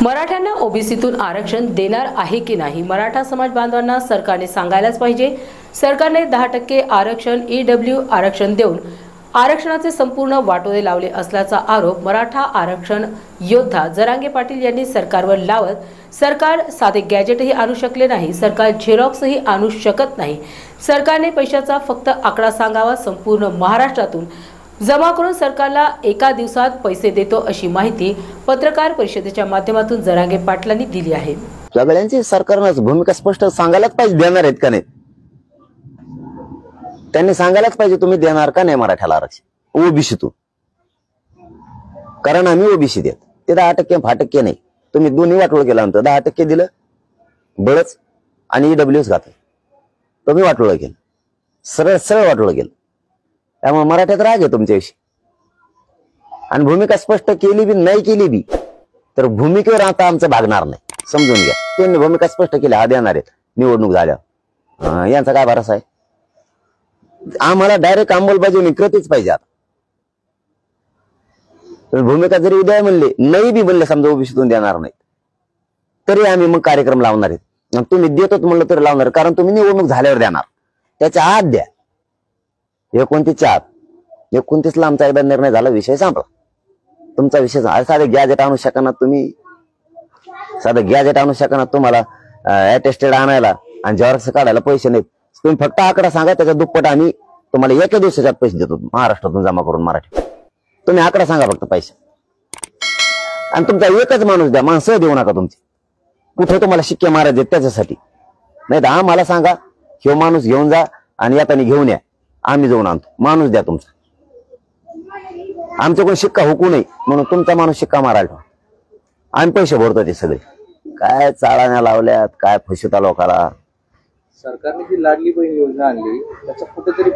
मराठ्यांना ओबीसीतून आरक्षण देणार आहे की नाही, मराठा समाज बांधवांना सरकारने सांगायलाच पाहिजे। सरकारने 10% आरक्षण ईडब्ल्यू आरक्षण देऊन आरक्षणाचे संपूर्ण वाटोळे लावले असल्याचा आरोप मराठा आरक्षण योद्धा जरांगे पाटील यांनी सरकारवर लावत, सरकार साधे गॅजेटही आणू शकले नाही, सरकार झेरॉक्सही आणू शकत नाही, सरकारने पैशाचा फक्त आकडा सांगावा, संपूर्ण महाराष्ट्रातून जमा करून सरकारला एका दिवसात पैसे देतो अशी माहिती पत्रकार परिषदेच्या माध्यमातून जरांगे पाटलांनी दिली आहे। सगळ्यांची सरकारने भूमिका स्पष्ट सांगायलाच पाहिजे, देणार आहेत का नाही त्यांनी सांगायलाच पाहिजे तुम्ही देणार का नाही मराठ्याला आरक्षण ओबीसीतून, कारण आम्ही ओबीसी देत ते 10% 5% नाही, तुम्ही दोन्ही वाटोळ केलं आमचं 10% दिलं बळच आणि ईडब्ल्यूच घातलं, तुम्ही वाटोळ केलं, सरळ सरळ वाटोळ केलं, त्यामुळे मराठ्यात राग आहे तुमच्याविषयी। आणि भूमिका स्पष्ट केली बी नाही केली बी तर भूमिकेवर आता आमचं भागणार नाही, समजून घ्या। त्यांनी भूमिका स्पष्ट केली, हा देणार आहेत निवडणूक झाल्यावर, यांचा काय भरोसा आहे? आम्हाला डायरेक्ट अंमलबजावणी कृतीच पाहिजे। आता भूमिका जरी उद्या म्हणले नाही बी म्हणले, समजा ओबीसीतून देणार नाही तरी आम्ही मग कार्यक्रम लावणार आहेत। तुम्ही देतोच म्हणलं तरी लावणार, कारण तुम्ही निवडणूक झाल्यावर देणार, त्याच्या आत द्या। 29च्या आत, 29ला आमचा एकदा निर्णय झाला, विषय संपला तुमचा विषय। साधे गॅजेट आणू शकणार तुम्ही, साधं गॅजेट आणू शकणार, तुम्हाला अटेस्टेड आणायला आणि झेरॉक्स काढायला पैसे नाहीत, तुम्ही फक्त आकडा सांगा, त्याच्या दुप्पट आम्ही तुम्हाला एका दिवसाच्यात पैसे देतो महाराष्ट्रातून जमा करून मराठी। तुम्ही आकडा सांगा फक्त पैसे, आणि तुमचा एकच माणूस द्या, माणसं देऊ नका तुमची, कुठे तुम्हाला शिक्के मारायचे त्याच्यासाठी नाही तर आम्हाला सांगा, ह्यो माणूस घेऊन जा आणि येताना घेऊन या, आम्ही जाऊन आणतो, माणूस द्या तुमचा, आमच्याकडून शिक्का हुकू नये म्हणून तुमचा माणूस शिक्का मारायला, आम्ही पैसे भरतो ते सगळे। काय चाळण्या लावल्यात, काय फसवता लोकाला। सरकारने जी लाडली बहीण योजना आणली त्याचा कुठेतरी